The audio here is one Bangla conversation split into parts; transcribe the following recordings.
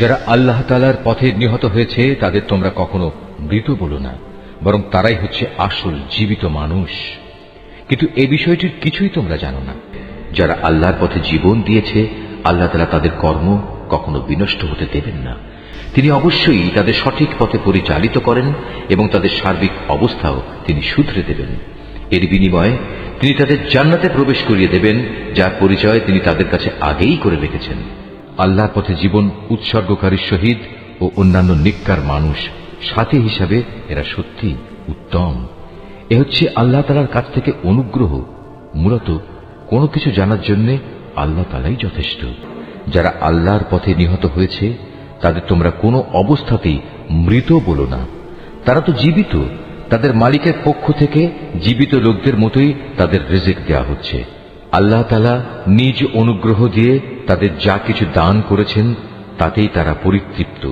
যারা আল্লাহ তাআলার পথে নিহত হয়েছে তাদের তোমরা কখনো মৃত বলো না, বরং তারাই হচ্ছে আসল জীবিত মানুষ। কিন্তু এ বিষয়টির কিছুই তোমরা জানো না। যারা আল্লাহর পথে জীবন দিয়েছে, আল্লাহ তাআলা তাদের কর্ম কখনো বিনষ্ট হতে দেবেন না। তিনি অবশ্যই তাদের সঠিক পথে পরিচালিত করেন এবং তাদের সার্বিক অবস্থাও তিনি শুধরে দেবেন। এর বিনিময়ে তিনি তাদের জান্নাতে প্রবেশ করিয়ে দেবেন, যার পরিচয় তিনি তাদের কাছে আগেই করে রেখেছেন। আল্লাহর পথে জীবন উৎসর্গকারী শহীদ ও অন্যান্য নেককার মানুষ সাথী হিসাবে এরা সত্যি উত্তম। এ হচ্ছে আল্লাহ তাআলার কাছ থেকে অনুগ্রহ। মূলত কোনো কিছু জানার জন্য আল্লাহ তাআলাই যথেষ্ট। যারা আল্লাহর পথে নিহত হয়েছে তাদের তোমরা কোনো অবস্থাতেই মৃত বলো না। তারা তো জীবিত, তাদের মালিকের পক্ষ থেকে জীবিত লোকদের মতোই তাদের রিজিক দেয়া হচ্ছে। আল্লাহ তাআলা নিজ অনুগ্রহ দিয়ে তাদের যা কিছু দান করেছেন তাতেই তারা পরিতৃপ্ত।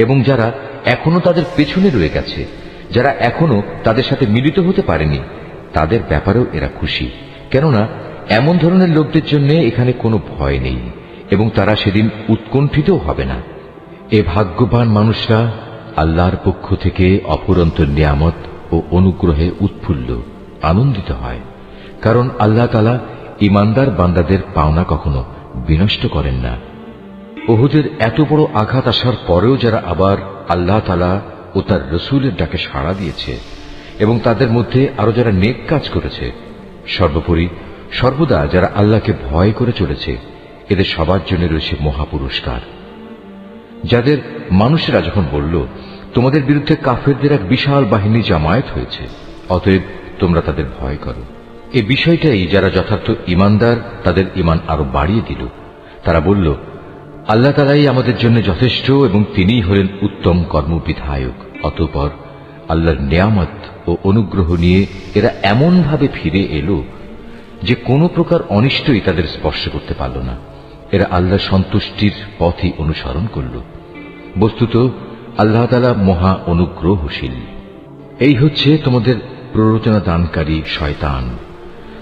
এবং যারা এখনো তাদের পেছনে রয়ে গেছে, যারা এখনো তাদের সাথে মিলিত হতে পারেনি, তাদের ব্যাপারেও এরা খুশি, কেননা এমন ধরনের লোকদের জন্য এখানে কোনো ভয় নেই এবং তারা সেদিন উৎকণ্ঠিতও হবে না। এ ভাগ্যবান মানুষরা আল্লাহর পক্ষ থেকে অফুরন্ত নিয়ামত ও অনুগ্রহে উৎফুল্ল আনন্দিত হয়, কারণ আল্লাহ তাআলা ঈমানদার বান্দাদের পাওনা কখনো বিনষ্ট করেন না। উহুদের এত বড় আঘাত আসার পরেও যারা আবার আল্লাহ তাআলা ও তার রাসূলের ডাকে সাড়া দিয়েছে এবং তাদের মধ্যে আরো যারা নেক কাজ করেছে, সর্বোপরি সর্বদা যারা আল্লাহকে ভয় করে চলেছে, এদের সবার জন্য রয়েছে মহাপুরস্কার। যাদের মানুষেরা যখন বলল, তোমাদের বিরুদ্ধে কাফেরদের এক বিশাল বাহিনী জামায়াত হয়েছে, অতএব তোমরা তাদের ভয় করো, এ বিষয়টাই যারা যথার্থ ঈমানদার তাদের ঈমান আরো বাড়িয়ে দিল। তারা বলল, আল্লাহ তাআলাই আমাদের জন্য যথেষ্ট এবং তিনিই হলেন উত্তম কর্মবিধায়ক। অতঃপর আল্লাহর নিয়ামত ও অনুগ্রহ নিয়ে এরা এমন ভাবে ফিরে এলো যে কোনো প্রকার অনিষ্টই তাদের স্পর্শ করতে পারল না। এরা আল্লাহর সন্তুষ্টির পথই অনুসরণ করল। বস্তুত আল্লাহ তাআলা মহা অনুগ্রহশীল। এই হচ্ছে তোমাদের প্ররোচনা দানকারী শয়তান।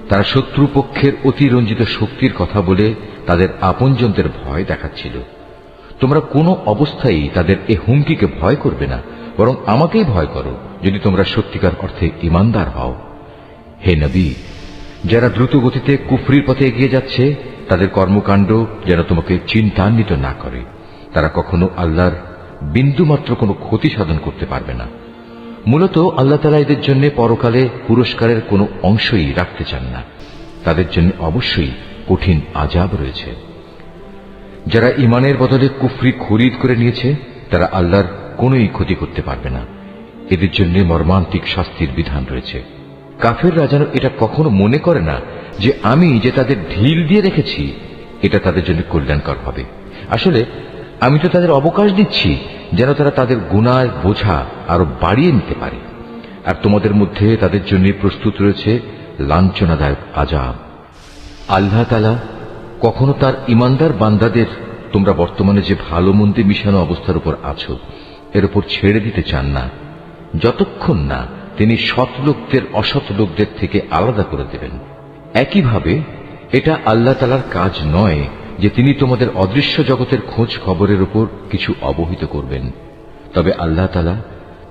তারা শত্রুপক্ষের অতিরঞ্জিত শক্তির কথা বলে তাদের আপনজনদের ভয় দেখাচ্ছিল। তোমরা কোনো অবস্থায় তাদের এ হুমকিকে ভয় করবে না, বরং আমাকেই ভয় করো যদি তোমরা সত্যিকার অর্থে ঈমানদার হও। হে নবী, যারা দ্রুত গতিতে কুফরির পথে এগিয়ে যাচ্ছে তাদের কর্মকাণ্ড যেন তোমাকে চিন্তান্বিত না করে। তারা কখনো আল্লাহর বিন্দুমাত্র কোনো ক্ষতি সাধন করতে পারবে না। মূলত আল্লাহ তাআলা এদের জন্য পরকালে পুরস্কারের কোনো অংশই রাখতে চান না। তাদের জন্য অবশ্যই কঠিন আযাব রয়েছে। যারা ঈমানের বদলে কুফরি খরিদ করে নিয়েছে তারা আল্লাহর কোনোই ক্ষতি করতে পারবে না। এদের জন্য মর্মান্তিক শাস্তির বিধান রয়েছে। কাফেররা যেন এটা কখনো মনে করে না যে আমি যে তাদের ঢিল দিয়ে রেখেছি এটা তাদের জন্য কল্যাণকর হবে। আসলে আমি তো তাদের অবকাশ দিচ্ছি যেন তারা তাদের গুনাহের বোঝা আরো বাড়িয়ে নিতে পারে। আর তোমাদের মধ্যে তাদের জন্য প্রস্তুত রয়েছে লাঞ্ছনাদায়ক আযাব। আল্লাহ তাআলা কখনো তার ঈমানদার বান্দাদের তোমরা বর্তমানে যে ভালো মন্দে মিশানো অবস্থার উপর আছো এর উপর ছেড়ে দিতে চান না, যতক্ষণ না তিনি সৎ লোকদের অসৎ লোকদের থেকে আলাদা করে দেবেন। একইভাবে এটা আল্লাহ তাআলার কাজ নয় যে তিনি তোমাদের অদৃশ্য জগতের খোঁজ খবরের উপর কিছু অবহিত করবেন। তবে আল্লাহ তাআলা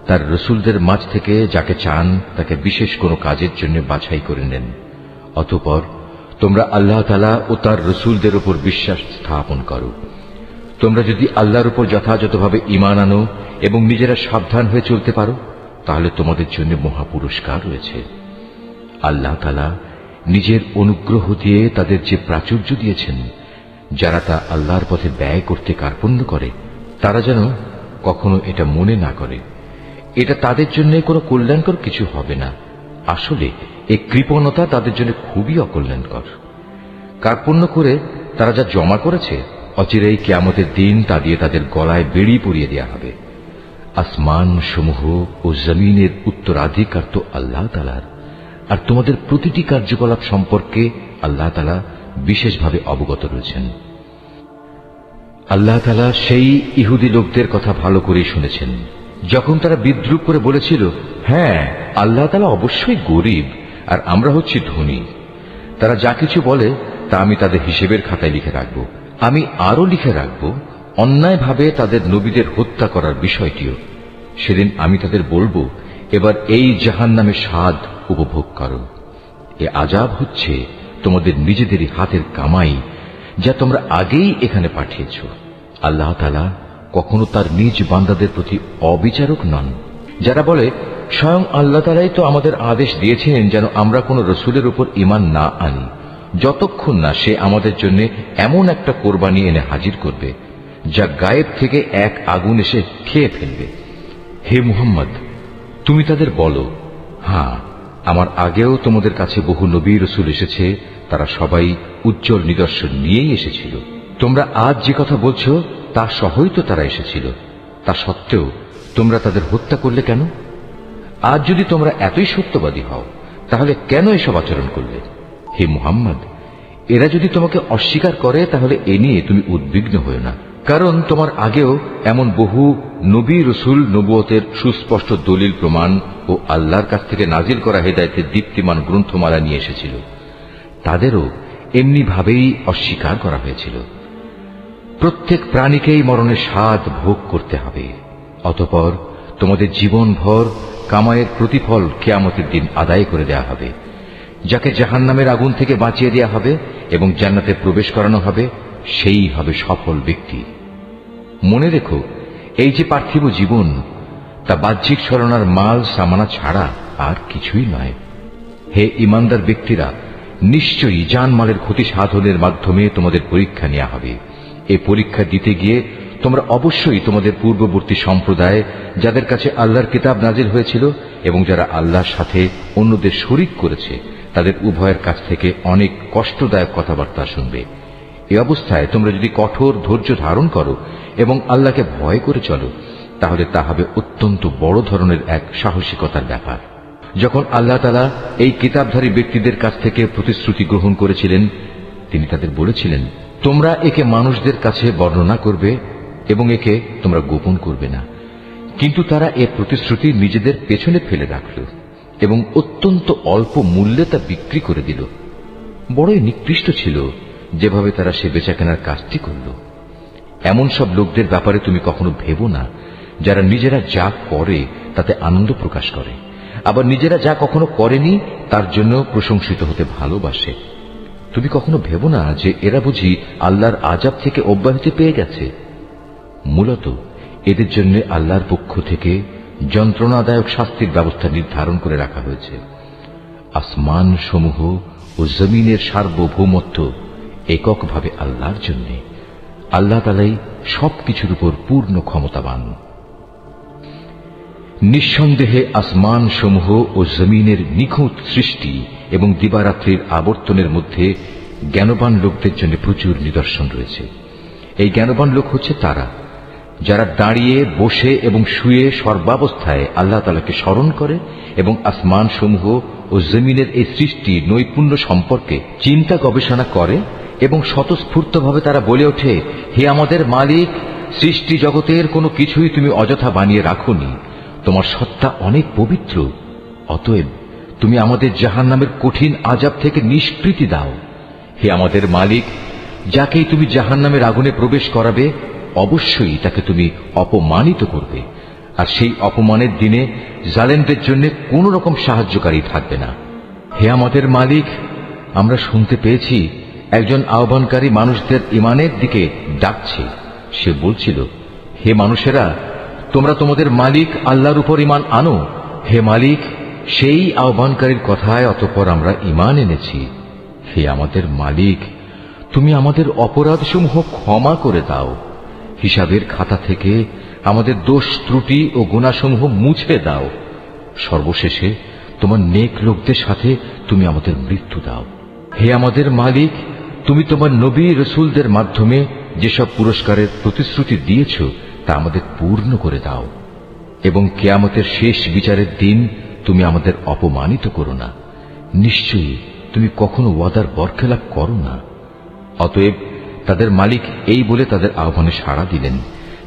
তার রাসূলদের মাঝ থেকে যাকে চান তাকে বিশেষ কোনো কাজের জন্য বাছাই করে নেন। অতঃপর তোমরা আল্লাহ তাআলা ও তার রাসূলদের উপর বিশ্বাস স্থাপন করো। তোমরা যদি আল্লাহর উপর যথাযথভাবে ঈমান আনো এবং নিজেরা সাবধান হয়ে চলতে পারো তাহলে তোমাদের জন্য মহাপুরস্কার রয়েছে। আল্লাহ তাআলা নিজের অনুগ্রহ দিয়ে তাদের যে প্রাচুর্য দিয়েছেন, যারা তা আল্লাহর পথে ব্যয় করতে কার্পণ্য করে তারা যেন কখনো এটা মনে না করে এটা তাদের জন্য কোনো কল্যাণকর কিছু হবে না। আসলে এই কৃপণতা তাদের জন্য খুবই অকল্যাণকর। কার্পণ্য করে তারা যা জমা করেছে অচিরেই কিয়ামতের দিন তা দিয়ে তাদের গলায় বেড়ি পরিয়ে দেওয়া হবে। আসমান সমূহ ও জমিনের উত্তরাধিকার তো আল্লাহ তাআলার, আর তোমাদের প্রতিটি কার্যকলাপ সম্পর্কে আল্লাহ তাআলা বিশেষভাবে অবগত রয়েছেন। আল্লাহ তাআলা সেই ইহুদি লোকদের কথা ভালো করেই শুনেছেন যখন তারা বিদ্রূপ করে বলেছিল, হ্যাঁ আল্লাহ তাআলা অবশ্যই গরীব আর আমরা হচ্ছি ধনী। তারা যা কিছু বলে তা আমি তাদের হিসেবের খাতায় লিখে রাখব। আমি আরো লিখে রাখব অন্যায়ভাবে তাদের নবীদের হত্যা করার বিষয়টিও। সেদিন আমি তাদের বলবো, এবার এই জাহান্নামের স্বাদ উপভোগ করো। এ আযাব হচ্ছে তোমাদের নিজেদেরই হাতের কামাই, যা তোমরা আগেই এখানে পাঠিয়েছ। আল্লাহ তাআলা কখনো তার নিজ বান্দাদের প্রতি অবিচারক নন। যারা বলে স্বয়ং আল্লাহ তাআলাই তো আমাদের আদেশ দিয়েছেন যেন আমরা কোন রসুলের উপর ঈমান না আনি, যতক্ষণ না সে আমাদের জন্য এমন একটা কোরবানি এনে হাজির করবে যা গায়েব থেকে এক আগুন এসে খেয়ে ফেলবে। হে মুহাম্মদ, তুমি তাদের বলো, হ্যাঁ, আমার আগেও তোমাদের কাছে বহু নবী রসুল এসেছে, তারা সবাই উজ্জ্বল নিদর্শন নিয়েই এসেছিল। তোমরা আজ যে কথা বলছো তা সহই তো তারা এসেছিল, তা সত্ত্বেও তোমরা তাদের হত্যা করলে কেন? আজ যদি তোমরা এতই সত্যবাদী হও, তাহলে কেন এসব আচরণ করলে? হে মুহাম্মদ, এরা যদি তোমাকে অস্বীকার করে তাহলে এ নিয়ে তুমি উদ্বিগ্ন হও না, কারণ তোমার আগেও এমন বহু নবী রসুল নবুয়তের সুস্পষ্ট দলিল প্রমাণ ও আল্লাহর কাছ থেকে নাজিল করা হেদায়েতের দীপ্তিমান গ্রন্থমালা নিয়ে এসেছিল। তাদেরও এমনি ভাবেই অস্বীকার করা হয়েছিল। প্রত্যেক প্রাণীকেই মরণের স্বাদ ভোগ করতে হবে, অতঃপর তোমাদের জীবনভর কামাইয়ের প্রতিফল কিয়ামতের দিন আদায় করে দেয়া হবে। যাকে জাহান্নামের আগুন থেকে বাঁচিয়ে দেয়া হবে এবং জান্নাতে প্রবেশ করানো হবে, সেই হবে সফল ব্যক্তি। মনে রেখো, এই যে পার্থিব জীবন, তা বাহ্যিক ছলনার মাল সামানা ছাড়া আর কিছুই নয়। হে ঈমানদার ব্যক্তিরা, নিশ্চয়ই জানমালের ক্ষতি সাধনের মাধ্যমে তোমাদের পরীক্ষা নেওয়া হবে। এই পরীক্ষা দিতে গিয়ে তোমরা অবশ্যই তোমাদের পূর্ববর্তী সম্প্রদায়, যাদের কাছে আল্লাহর কিতাব নাজিল হয়েছিল এবং যারা আল্লাহর সাথে অন্যদের শরীক করেছে, তাদের উভয়ের কাছ থেকে অনেক কষ্টদায়ক কথাবার্তা শুনবে। এই অবস্থায় তোমরা যদি কঠোর ধৈর্য ধারণ করো এবং আল্লাহকে ভয় করে চলো, তাহলে তা হবে অত্যন্ত বড় ধরনের এক সাহসিকতার ব্যাপার। যখন আল্লাহ তাআলা এই কিতাবধারী ব্যক্তিদের কাছ থেকে প্রতিশ্রুতি গ্রহণ করেছিলেন, তিনি তাদের বলেছিলেন, তোমরা একে মানুষদের কাছে বর্ণনা করবে এবং একে তোমরা গোপন করবে না। কিন্তু তারা এ প্রতিশ্রুতি নিজেদের পেছনে ফেলে রাখল এবং অত্যন্ত অল্প মূল্যে তা বিক্রি করে দিল। বড়ই নিকৃষ্ট ছিল যেভাবে তারা সে বেচাকেনার কাজটি করল। এমন সব লোকদের ব্যাপারে তুমি কখনো ভেবো না, যারা নিজেরা যা করে তাতে আনন্দ প্রকাশ করে, আবার নিজেরা যা কখনো করেনি তার জন্য প্রশংসিত হতে ভালোবাসে। তুমি কখনো ভেবো না যে এরা বুঝি আল্লাহর আযাব থেকে অব্যাহতি পেয়ে গেছে। মূলত এদের জন্য আল্লাহর পক্ষ থেকে যন্ত্রণাদায়ক শাস্তির ব্যবস্থা নির্ধারণ করে রাখা হয়েছে। আসমান সমূহ ও জমিনের সার্বভৌমত্ব এককভাবে আল্লাহর জন্য। আল্লাহ তাআলাই সবকিছুর উপর পূর্ণ ক্ষমতাবান। নিঃসন্দেহে আসমান সমূহ ও জমিনের নিখুঁত সৃষ্টি এবং দিবারাত্রির আবর্তনের মধ্যে জ্ঞানবান লোকদের জন্য প্রচুর নিদর্শন রয়েছে। এই জ্ঞানবান লোক হচ্ছে তারা, যারা দাঁড়িয়ে, বসে এবং শুয়ে সর্বাবস্থায় আল্লাহ তাআলাকে স্মরণ করে এবং আসমান সমূহ ও জমিনের এই সৃষ্টি নৈপুণ্য সম্পর্কে চিন্তা গবেষণা করে এবং স্বতঃস্ফূর্তভাবে তারা বলে ওঠে, হে আমাদের মালিক, সৃষ্টি জগতের কোনো কিছুই তুমি অযথা বানিয়ে রাখোনি, তোমার সত্তা অনেক পবিত্র। অতএব তুমি আমাদের জাহান্নামের কঠিন আযাব থেকে নিষ্কৃতি দাও। হে আমাদের মালিক, যাকেই তুমি জাহান্নামের আগুনে প্রবেশ করাবে, অবশ্যই তাকে তুমি অপমানিত করবে, আর সেই অপমানের দিনে জালেমদের জন্য কোন রকম সাহায্যকারী থাকবে না। হে আমাদের মালিক, আমরা শুনতে পেয়েছি একজন আহ্বানকারী মানুষদের ঈমানের দিকে ডাকছে। সে বলছিল, হে মানুষেরা, তোমরা তোমাদের মালিক আল্লাহর উপর ঈমান আনো। হে মালিক, সেই আহ্বানকারীর কথায় অতঃপর আমরা ঈমান এনেছি। হে আমাদের মালিক, তুমি আমাদের অপরাধসমূহ ক্ষমা করে দাও, হিসাবের খাতা থেকে আমাদের দোষ ত্রুটি ও গুনাহসমূহ মুছে দাও। সর্বশেষে তোমার নেক লোকদের সাথে তুমি আমাদের মৃত্যু দাও। হে আমাদের মালিক, তুমি তোমার নবী রসুলদের মাধ্যমে যেসব পুরস্কারের প্রতিশ্রুতি দিয়েছ তা আমাদের পূর্ণ করে দাও, এবং কিয়ামতের শেষ বিচারের দিন তুমি আমাদের অপমানিত করো না। নিশ্চয়ই তুমি কখনো ওয়াদার বরখেলাপ করো না। অতএব তাদের মালিক এই বলে তাদের আহ্বানে সাড়া দিলেন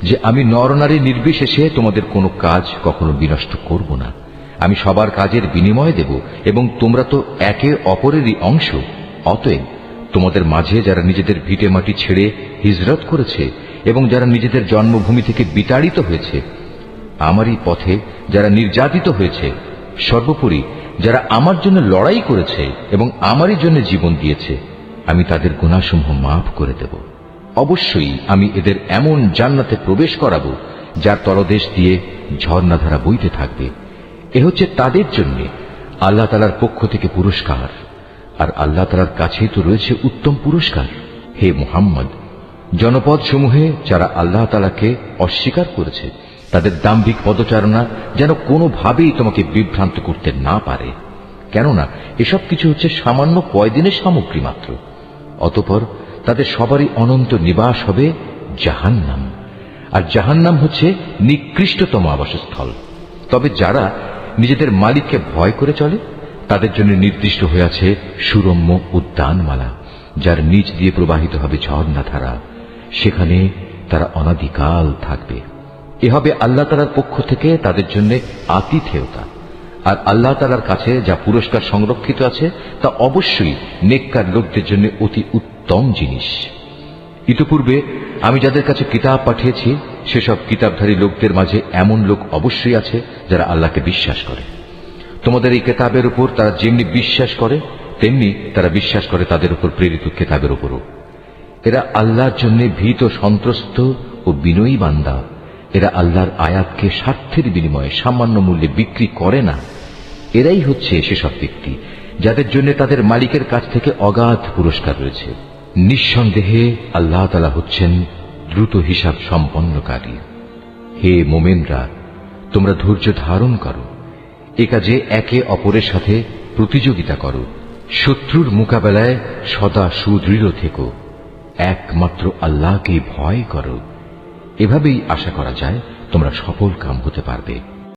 যে, আমি নরনারী নির্বিশেষে তোমাদের কোনো কাজ কখনো বিনষ্ট করব না। আমি সবার কাজের বিনিময় দেব এবং তোমরা তো একে অপরেরই অংশ। অতএব তোমাদের মাঝে যারা নিজেদের ভিটে মাটি ছেড়ে হিজরত করেছে এবং যারা নিজেদের জন্মভূমি থেকে বিতাড়িত হয়েছে, আমারই পথে যারা নির্যাতিত হয়েছে, সর্বোপরি যারা আমার জন্য লড়াই করেছে এবং আমারই জন্য জীবন দিয়েছে, আমি তাদের গুনাহসমূহ মাফ করে দেব। অবশ্যই আমি এদের এমন জান্নাতে প্রবেশ করাবো যার তলদেশ দিয়ে ঝর্ণাধারা বইতে থাকবে। এ হচ্ছে তাদের জন্য আল্লাহ তাআলার পক্ষ থেকে পুরস্কার, আর আল্লাহ তাআলার কাছেই তো রয়েছে উত্তম পুরস্কার। হে মুহাম্মদ, জনপদ সমূহে যারা আল্লাহ তাআলাকে অস্বীকার করেছে, তাদের দাম্ভিক পদচারণা যেন কোনোভাবেই তোমাকে বিভ্রান্ত করতে না পারে, কেননা এসব কিছু হচ্ছে সামান্য কয়দিনের সামগ্রী মাত্র। অতঃপর তাদের সবারই অনন্ত নিবাস হবে জাহান্নাম, আর জাহান্নাম হচ্ছে নিকৃষ্টতম আবাসস্থল। তবে যারা নিজেদের মালিককে ভয় করে চলে, তাদের জন্য নির্দিষ্ট হয়ে আছে সুরম্য উদ্যানমালা, যার নিচ দিয়ে প্রবাহিত হবে ঝর্ণাধারা। সেখানে তারা অনাদিকাল থাকবে। এ হবে আল্লাহ তাআলার পক্ষ থেকে তাদের জন্য আতিথেয়তা। আর আল্লাহ তাআলার কাছে যা পুরস্কার সংরক্ষিত আছে তা অবশ্যই নেককার লোকদের জন্য অতি উত্তম জিনিস। ইতিপূর্বে আমি যাদের কাছে কিতাব পাঠিয়েছি, সেসব কিতাবধারী লোকদের মাঝে এমন লোক অবশ্যই আছে যারা আল্লাহকে বিশ্বাস করে। তোমাদের এই কিতাবের উপর তারা যেমনি বিশ্বাস করে, তেমনি তারা বিশ্বাস করে তাদের উপর প্রেরিত কিতাবের উপরও। এরা আল্লাহর জন্য ভীত, সন্ত্রস্ত ও বিনয়ী বান্দা। এরা আল্লাহর আয়াতকে স্বার্থের বিনিময়ে সামান্য মূল্যে বিক্রি করে না। এরাই হচ্ছে সেসব ব্যক্তি যাদের জন্য তাদের মালিকের কাছ থেকে অগাধ পুরস্কার রয়েছে। নিঃসন্দেহে আল্লাহ তাআলা হচ্ছেন দ্রুত হিসাব সম্পন্নকারী। হে মোমেনরা, তোমরা ধৈর্য ধারণ করো, এ কাজে একে অপরের সাথে প্রতিযোগিতা করো, শত্রুর মোকাবেলায় সদা সুদৃঢ় থেকো, একমাত্র আল্লাহকে ভয় করো। এভাবেই আশা করা যায় তোমরা সফল কাম হতে পারবে।